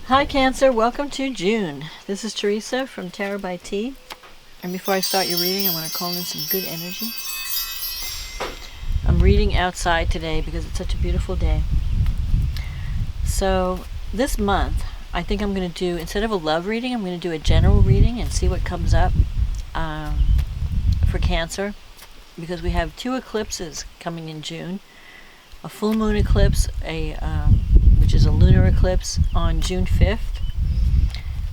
Hi Cancer, welcome to June. This is Teresa from Tarot by T. And before I start your reading, I want to call in some good energy. I'm reading outside today because it's such a beautiful day. So this month, I think I'm going to do, instead of a love reading, I'm going to do a general reading and see what comes up for Cancer. Because we have two eclipses coming in June. A full moon eclipse, which is a lunar eclipse on June 5th.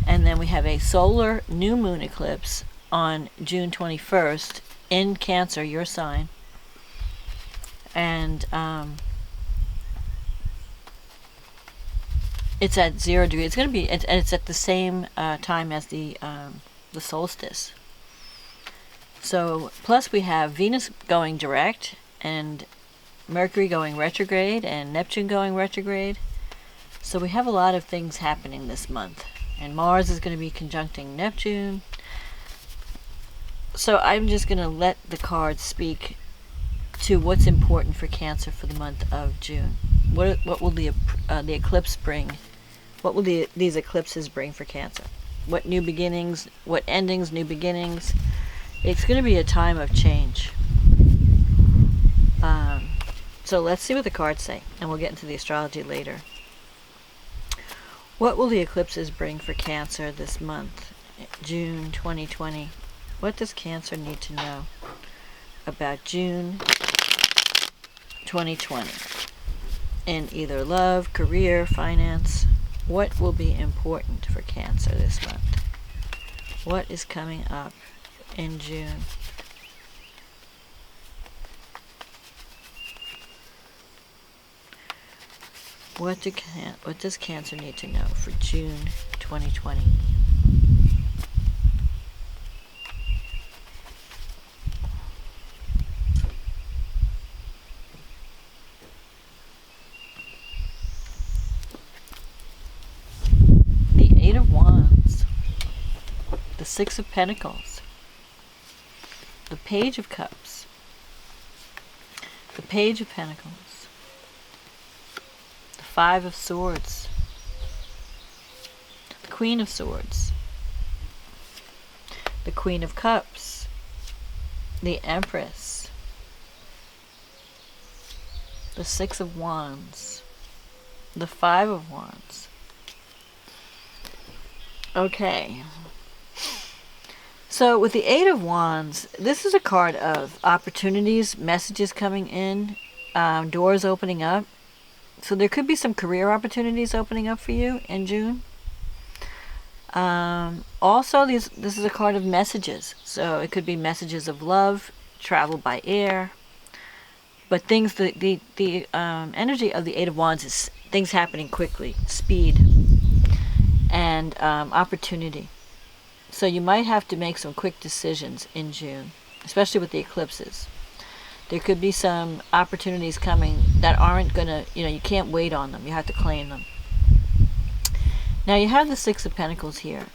And then we have a solar new moon eclipse on June 21st in Cancer, your sign. And it's at 0 degrees. It's going to be, and it's at the same time as the solstice. So, plus we have Venus going direct, and Mercury going retrograde, and Neptune going retrograde. So we have a lot of things happening this month. And Mars is going to be conjuncting Neptune. So I'm just going to let the cards speak to what's important for Cancer for the month of June. What will the eclipse bring? What will these eclipses bring for Cancer? What new beginnings? What endings? New beginnings? It's going to be a time of change. So let's see what the cards say, and we'll get into the astrology later. What will the eclipses bring for Cancer this month, June 2020? What does Cancer need to know about June 2020? In either love, career, finance, what will be important for Cancer this month? What is coming up in June? What does Cancer need to know for June 2020? The Eight of Wands, the Six of Pentacles, the Page of Cups, the Page of Pentacles, Five of Swords, the Queen of Swords, the Queen of Cups, the Empress, the Six of Wands, the Five of Wands. Okay. So with the Eight of Wands, this is a card of opportunities, messages coming in, doors opening up. So there could be some career opportunities opening up for you in June. Also, this is a card of messages. So it could be messages of love, travel by air. But things, the energy of the Eight of Wands is things happening quickly, speed, and opportunity. So you might have to make some quick decisions in June, especially with the eclipses. There could be some opportunities coming that aren't going to, you can't wait on them. You have to claim them. Now you have the Six of Pentacles here.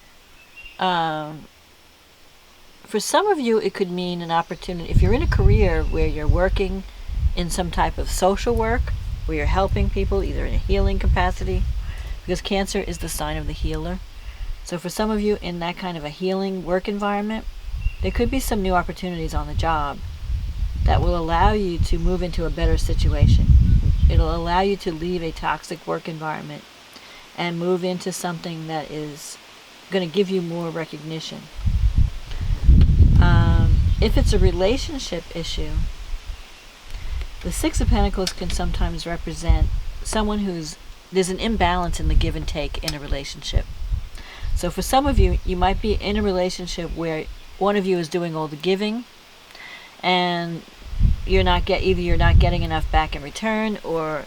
For some of you, it could mean an opportunity. If you're in a career where you're working in some type of social work, where you're helping people, either in a healing capacity, because Cancer is the sign of the healer. So for some of you in that kind of a healing work environment, there could be some new opportunities on the job that will allow you to move into a better situation. It'll allow you to leave a toxic work environment and move into something that is going to give you more recognition. If it's a relationship issue, the Six of Pentacles can sometimes represent someone there's an imbalance in the give and take in a relationship. So for some of you, you might be in a relationship where one of you is doing all the giving, and you're not getting enough back in return, or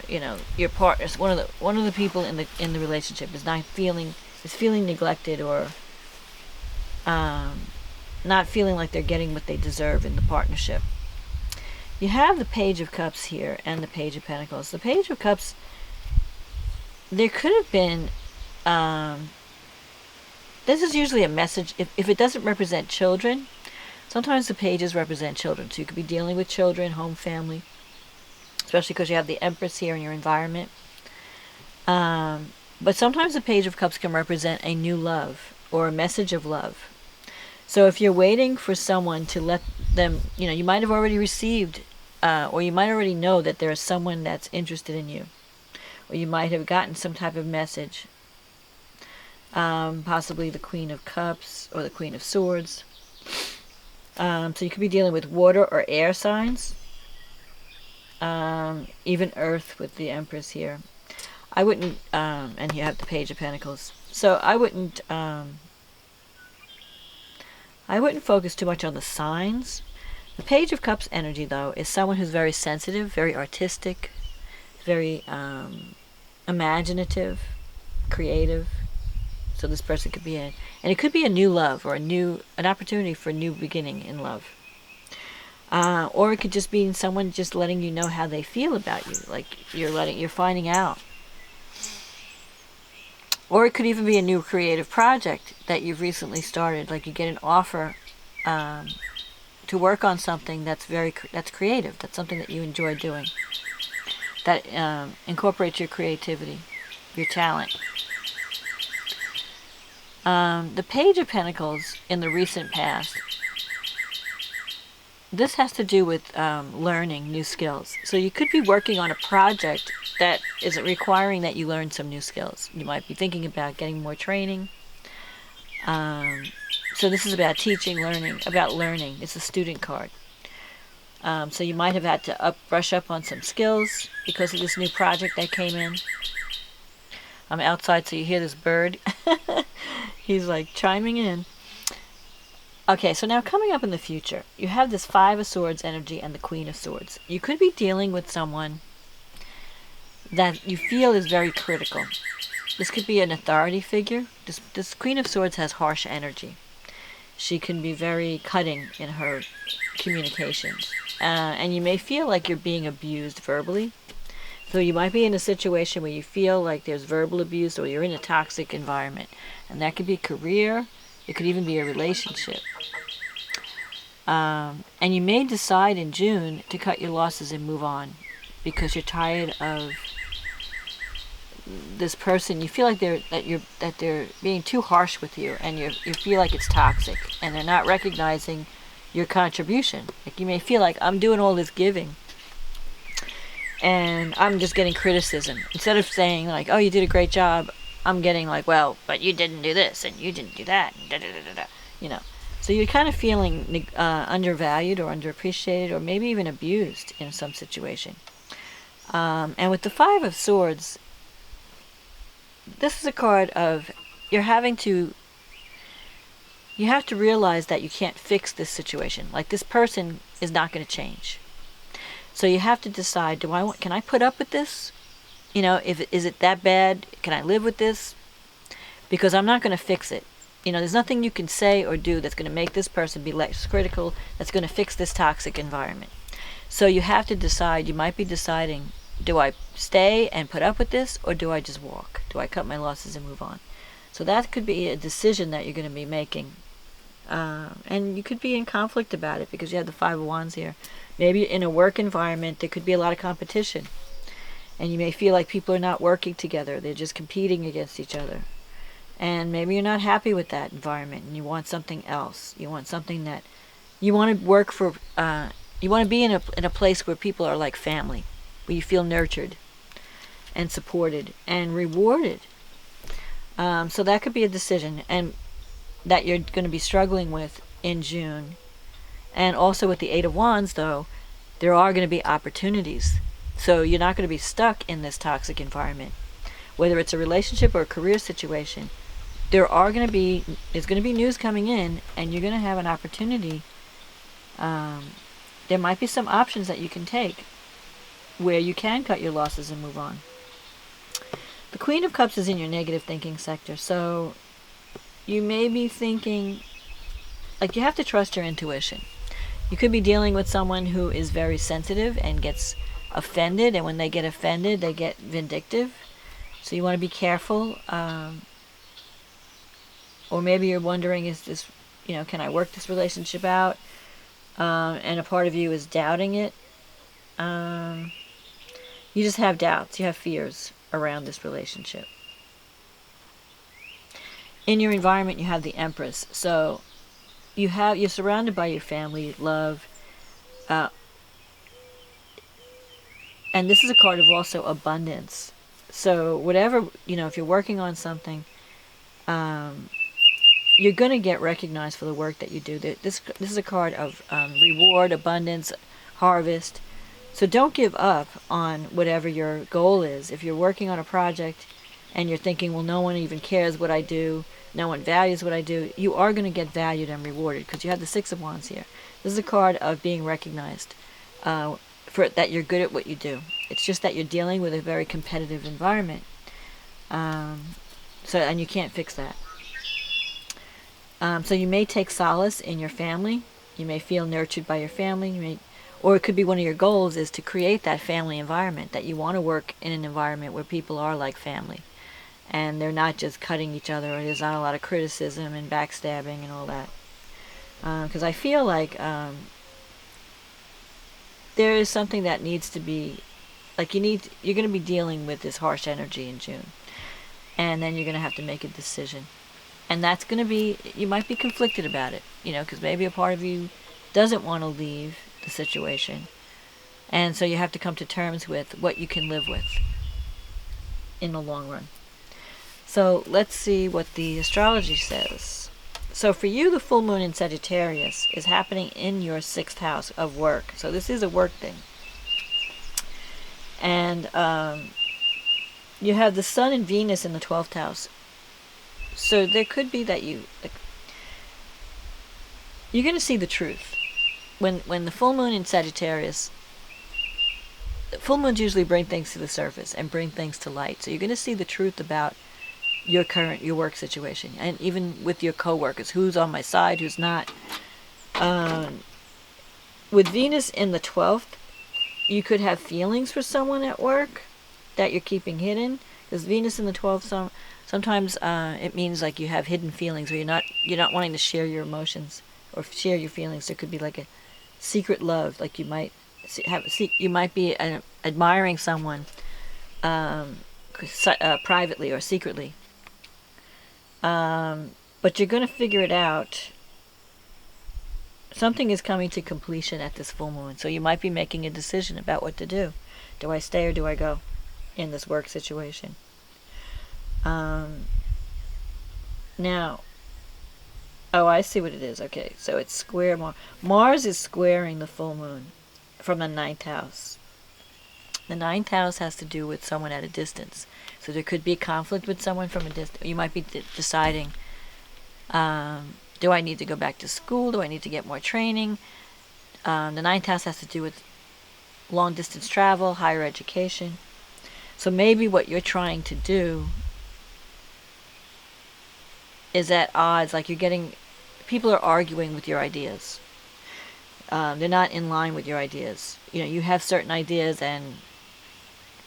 your partner's one of the people in the relationship is feeling neglected, or not feeling like they're getting what they deserve in the partnership. You have the Page of Cups here and the Page of Pentacles. The Page of Cups, there could have been this is usually a message. If it doesn't represent children, sometimes the pages represent children. So you could be dealing with children, home, family, especially because you have the Empress here in your environment. But sometimes the Page of Cups can represent a new love or a message of love. So if you're waiting for someone to let them, you might have already received, or you might already know that there is someone that's interested in you, or you might have gotten some type of message, possibly the Queen of Cups or the Queen of Swords. So you could be dealing with water or air signs, even earth with the Empress here. I wouldn't, and you have the Page of Pentacles. So I wouldn't focus too much on the signs. The Page of Cups energy, though, is someone who's very sensitive, very artistic, very imaginative, creative. So this person could be and it could be a new love or an opportunity for a new beginning in love. Or it could just be someone just letting you know how they feel about you, like you're finding out. Or it could even be a new creative project that you've recently started, like you get an offer to work on something that's creative, that's something that you enjoy doing, that incorporates your creativity, your talent. The Page of Pentacles in the recent past, this has to do with learning new skills. So you could be working on a project that is requiring that you learn some new skills. You might be thinking about getting more training. So this is about teaching, learning. It's a student card. So you might have had to brush up on some skills because of this new project that came in. I'm outside, so you hear this bird. He's like chiming in. Okay, so now coming up in the future, you have this Five of Swords energy and the Queen of Swords. You could be dealing with someone that you feel is very critical. This could be an authority figure. This Queen of Swords has harsh energy. She can be very cutting in her communications. And you may feel like you're being abused verbally. So you might be in a situation where you feel like there's verbal abuse or you're in a toxic environment. And that could be career. It could even be a relationship. And you may decide in June to cut your losses and move on because you're tired of this person. You feel like they're being too harsh with you, and you feel like it's toxic, and they're not recognizing your contribution. Like you may feel like I'm doing all this giving, and I'm just getting criticism. Instead of saying like, "Oh, you did a great job," I'm getting like, "Well, but you didn't do this and you didn't do that," and da da da da. You know. So you're kind of feeling undervalued or underappreciated or maybe even abused in some situation. And with the Five of Swords, this is a card of you have to realize that you can't fix this situation. Like this person is not going to change. So you have to decide, can I put up with this? You know, is it that bad? Can I live with this? Because I'm not going to fix it. You know, there's nothing you can say or do that's going to make this person be less critical, that's going to fix this toxic environment. So you have to decide, you might be deciding, do I stay and put up with this, or do I just walk? Do I cut my losses and move on? So that could be a decision that you're going to be making. And you could be in conflict about it because you have the Five of Wands here. Maybe in a work environment, there could be a lot of competition. And you may feel like people are not working together. They're just competing against each other. And maybe you're not happy with that environment and you want something else. You want something that you want to work for. You want to be in a place where people are like family, where you feel nurtured and supported and rewarded. So that could be a decision and that you're going to be struggling with in June. And also with the Eight of Wands, though, there are going to be opportunities. So you're not going to be stuck in this toxic environment. Whether it's a relationship or a career situation, there's going to be news coming in, and you're going to have an opportunity. There might be some options that you can take where you can cut your losses and move on. The Queen of Cups is in your negative thinking sector, so you may be thinking, like, you have to trust your intuition. You could be dealing with someone who is very sensitive and gets offended, and when they get offended, they get vindictive. So you want to be careful. Or maybe you're wondering, is this, can I work this relationship out? And a part of you is doubting it. You just have doubts. You have fears around this relationship. in your environment you have the Empress. So you're surrounded by your family, love, and this is a card of also abundance. So whatever, if you're working on something, you're going to get recognized for the work that you do. This is a card of reward, abundance, harvest. So don't give up on whatever your goal is. If you're working on a project and you're thinking, well, no one even cares what I do, no one values what I do, you are going to get valued and rewarded because you have the Six of Wands here. This is a card of being recognized for that you're good at what you do. It's just that you're dealing with a very competitive environment. And you can't fix that. So you may take solace in your family. You may feel nurtured by your family. Or it could be one of your goals is to create that family environment, that you want to work in an environment where people are like family. And they're not just cutting each other, or there's not a lot of criticism and backstabbing and all that. Because I feel like there is something that needs to be, like you're going to be dealing with this harsh energy in June. And then you're going to have to make a decision. And that's going to be, you might be conflicted about it, because maybe a part of you doesn't want to leave the situation. And so you have to come to terms with what you can live with in the long run. So let's see what the astrology says. So for you, the full moon in Sagittarius is happening in your 6th house of work. So this is a work thing. And you have the Sun and Venus in the 12th house. So there could be that you're going to see the truth. When the full moon in Sagittarius, full moons usually bring things to the surface and bring things to light. So you're going to see the truth about your work situation, and even with your coworkers, who's on my side, who's not. With Venus in the 12th, you could have feelings for someone at work that you're keeping hidden. Because Venus in the 12th, sometimes it means like you have hidden feelings, or you're not wanting to share your emotions or share your feelings. There could be like a secret love, like you might be admiring someone privately or secretly. But you're going to figure it out. Something is coming to completion at this full moon, so you might be making a decision about what to do. Do I stay or do I go in this work situation? Now, I see what it is. Okay, so it's square Mars. Mars is squaring the full moon from the 9th house. The 9th house has to do with someone at a distance. So there could be a conflict with someone from a distance. You might be deciding, do I need to go back to school? Do I need to get more training? The 9th house has to do with long distance travel, higher education. So maybe what you're trying to do is at odds, like people are arguing with your ideas. They're not in line with your ideas. You have certain ideas and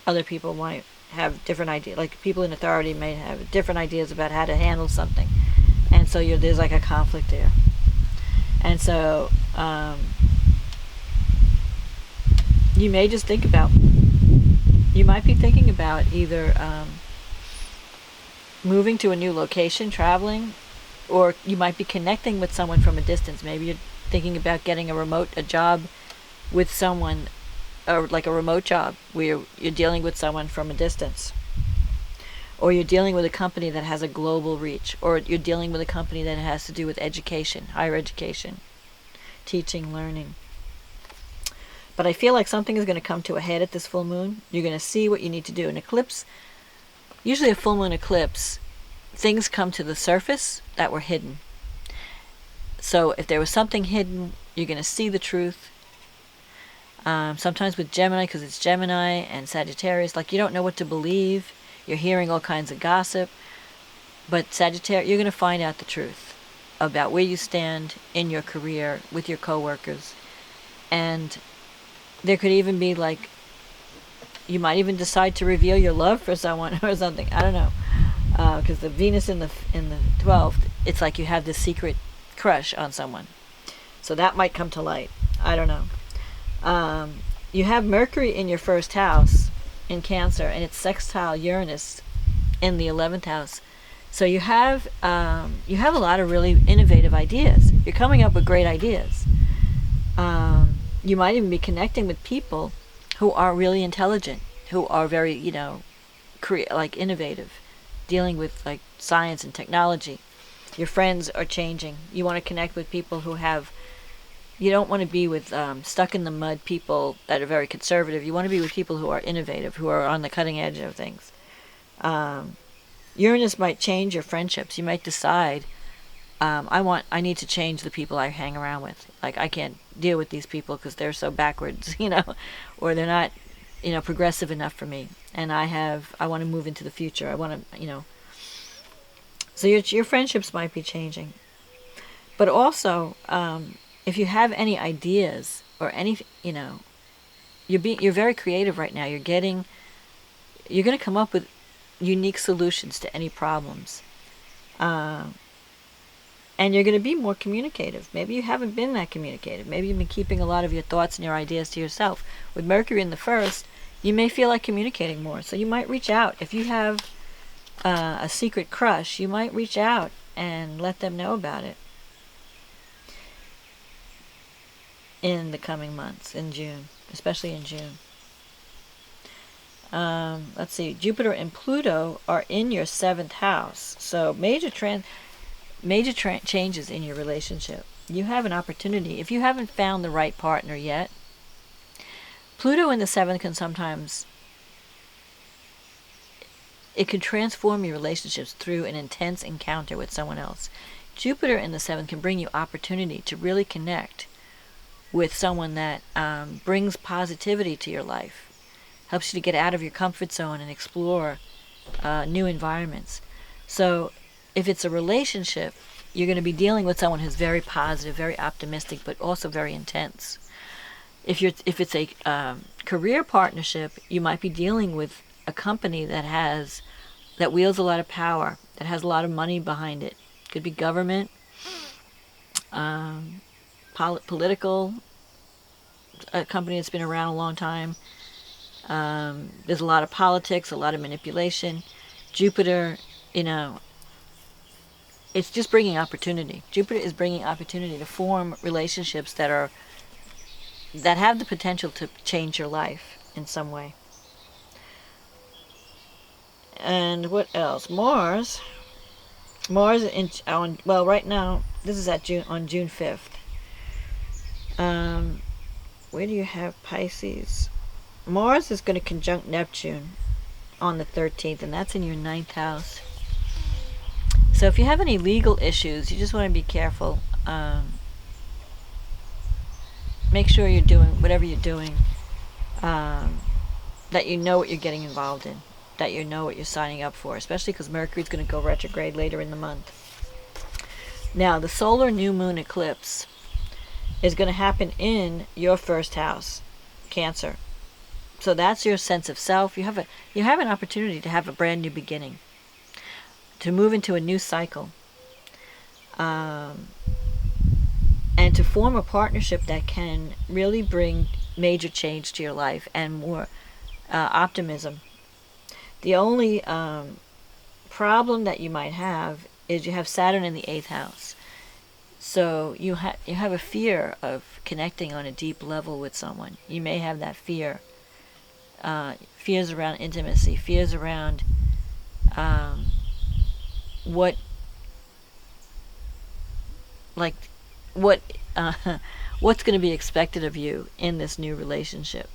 other people might have different ideas. Like people in authority may have different ideas about how to handle something. And so there's like a conflict there. And so you may just you might be thinking about either moving to a new location, traveling, or you might be connecting with someone from a distance. Maybe you're thinking about getting a job with someone, or like a remote job where you're dealing with someone from a distance. Or you're dealing with a company that has a global reach, or you're dealing with a company that has to do with education, higher education, teaching, learning. But I feel like something is going to come to a head at this full moon. You're going to see what you need to do. An eclipse, usually a full moon eclipse, things come to the surface that were hidden. So if there was something hidden, you're going to see the truth. Sometimes with Gemini, because it's Gemini and Sagittarius, like you don't know what to believe. You're hearing all kinds of gossip. But Sagittarius, you're going to find out the truth about where you stand in your career with your coworkers. And there could even be like, you might even decide to reveal your love for someone or something. I don't know. Because the Venus in the 12th, it's like you have this secret crush on someone. So that might come to light. I don't know. You have Mercury in your 1st house in Cancer, and it's sextile Uranus in the 11th house. So you have a lot of really innovative ideas. You're coming up with great ideas. You might even be connecting with people who are really intelligent, who are very, like innovative, dealing with like science and technology. Your friends are changing. You want to connect with people who have. You don't want to be with stuck in the mud people that are very conservative. You want to be with people who are innovative, who are on the cutting edge of things. Uranus might change your friendships. You might decide, I need to change the people I hang around with. Like, I can't deal with these people because they're so backwards, or they're not, progressive enough for me. And I want to move into the future. I want to, So your friendships might be changing. But also, if you have any ideas or any, you're very creative right now. You're going to come up with unique solutions to any problems. And you're going to be more communicative. Maybe you haven't been that communicative. Maybe you've been keeping a lot of your thoughts and your ideas to yourself. With Mercury in the first, you may feel like communicating more. So you might reach out. If you have a secret crush, you might reach out and let them know about it in the coming months, in June, especially in June. Let's see, Jupiter and Pluto are in your 7th house. So major changes in your relationship. You have an opportunity. If you haven't found the right partner yet, Pluto in the 7th can sometimes, it can transform your relationships through an intense encounter with someone else. Jupiter in the 7th can bring you opportunity to really connect with someone that brings positivity to your life, helps you to get out of your comfort zone and explore new environments. So if it's a relationship, you're going to be dealing with someone who's very positive, very optimistic, but also very intense. If it's a career partnership, you might be dealing with a company that wields a lot of power, that has a lot of money behind it. Could be government, political, a company that's been around a long time. There's a lot of politics, a lot of manipulation. Jupiter, it's just bringing opportunity. Jupiter is bringing opportunity to form relationships that have the potential to change your life in some way. And what else? Mars right now, this is on June 5th. Where do you have Pisces? Mars is going to conjunct Neptune on the 13th, and that's in your 9th house. So if you have any legal issues, you just want to be careful. Make sure you're doing whatever you're doing, that you know what you're getting involved in, that you know what you're signing up for, especially because Mercury's going to go retrograde later in the month. Now, the solar new moon eclipse is going to happen in your 1st house, Cancer. So that's your sense of self. You have an opportunity to have a brand new beginning, to move into a new cycle, and to form a partnership that can really bring major change to your life and more optimism. The only problem that you might have is you have Saturn in the 8th house. So you have a fear of connecting on a deep level with someone. You may have that fear. Fears around intimacy, fears around what's going to be expected of you in this new relationship.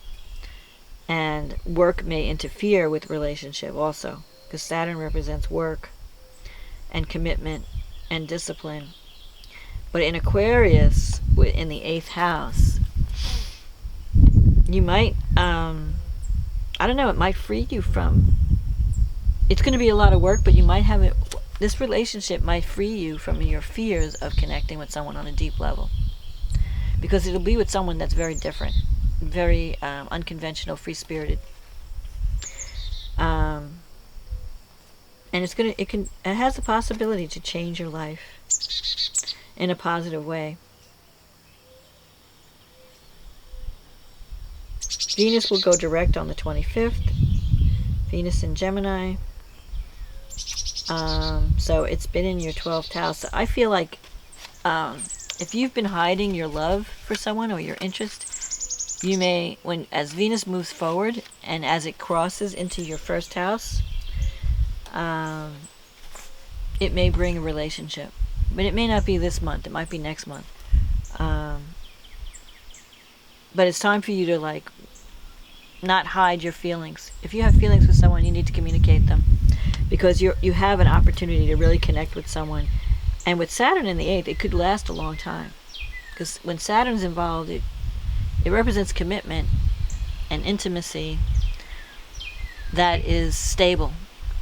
And work may interfere with relationship also, because Saturn represents work and commitment and discipline. But in Aquarius, in the 8th house, you might, it might free you from, it's going to be a lot of work, but you might have it, this relationship might free you from your fears of connecting with someone on a deep level. Because it'll be with someone that's very different, very unconventional, free-spirited. And it has the possibility to change your life in a positive way. Venus will go direct on the 25th. Venus in Gemini. So it's been in your 12th house. So I feel like if you've been hiding your love for someone or your interest, you may, as Venus moves forward and as it crosses into your first house, it may bring a relationship. But it may not be this month. It might be next month. But it's time for you to, like, not hide your feelings. If you have feelings with someone, you need to communicate them, because you have an opportunity to really connect with someone. And with Saturn in the 8th, it could last a long time, because when Saturn's involved, it represents commitment and intimacy that is stable.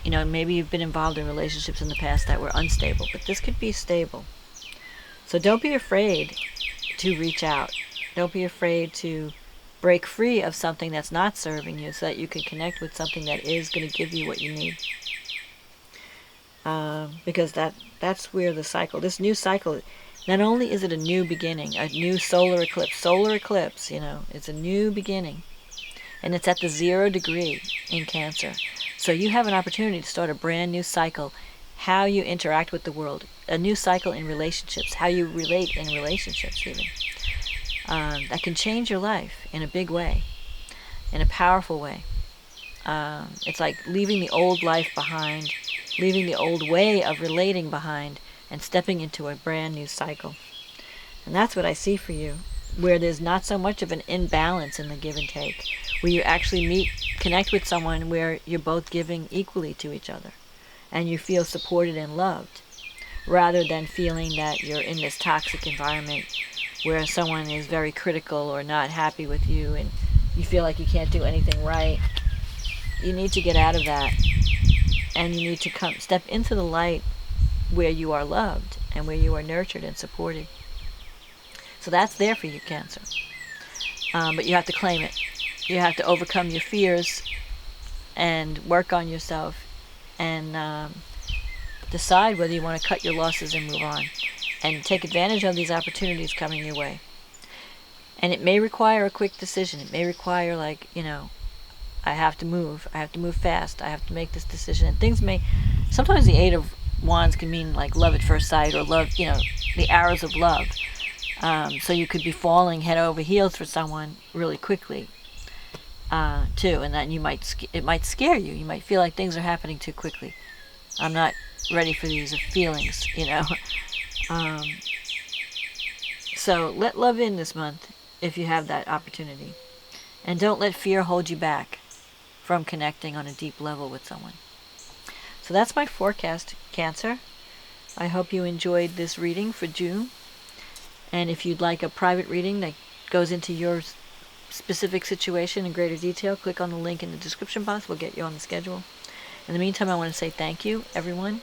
You know, maybe you've been involved in relationships in the past that were unstable, but this could be stable. So don't be afraid to reach out. Don't be afraid to break free of something that's not serving you, so that you can connect with something that is going to give you what you need. Because that's where the cycle, this new cycle, not only is it a new beginning, a new solar eclipse, you know, it's a new beginning. And it's at the 0 degree in Cancer. So you have an opportunity to start a brand new cycle, how you interact with the world, a new cycle in relationships, how you relate in relationships even. That can change your life in a big way, in a powerful way. It's like leaving the old life behind, leaving the old way of relating behind, and stepping into a brand new cycle. And that's what I see for you, where there's not so much of an imbalance in the give and take, where you actually connect with someone where you're both giving equally to each other, and you feel supported and loved, rather than feeling that you're in this toxic environment where someone is very critical or not happy with you and you feel like you can't do anything right. You need to get out of that, and you need to step into the light where you are loved and where you are nurtured and supported. So that's there for you, Cancer. But you have to claim it. You have to overcome your fears and work on yourself and decide whether you want to cut your losses and move on and take advantage of these opportunities coming your way. And it may require a quick decision. It may require, like, you know, I have to move fast, I have to make this decision. And things may, sometimes the 8 of Wands can mean like love at first sight, or love, you know, the arrows of love. So you could be falling head over heels for someone really quickly, too, and then it might scare you. You might feel like things are happening too quickly. I'm not ready for these feelings, you know. So let love in this month if you have that opportunity, and don't let fear hold you back from connecting on a deep level with someone. So that's my forecast, Cancer. I hope you enjoyed this reading for June. And if you'd like a private reading that goes into your specific situation in greater detail, click on the link in the description box. We'll get you on the schedule. In the meantime, I want to say thank you, everyone,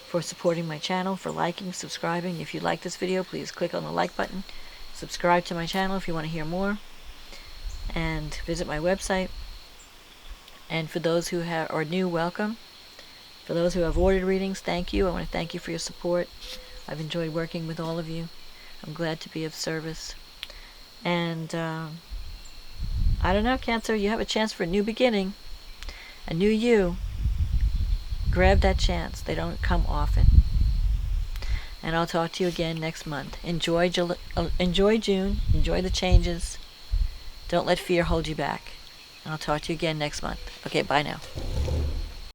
for supporting my channel, for liking, subscribing. If you like this video, please click on the like button. Subscribe to my channel if you want to hear more. And visit my website. And for those who are new, welcome. For those who have ordered readings, thank you. I want to thank you for your support. I've enjoyed working with all of you. I'm glad to be of service. And I don't know, Cancer, you have a chance for a new beginning, a new you. Grab that chance. They don't come often. And I'll talk to you again next month. Enjoy June. Enjoy the changes. Don't let fear hold you back. And I'll talk to you again next month. Okay, bye now.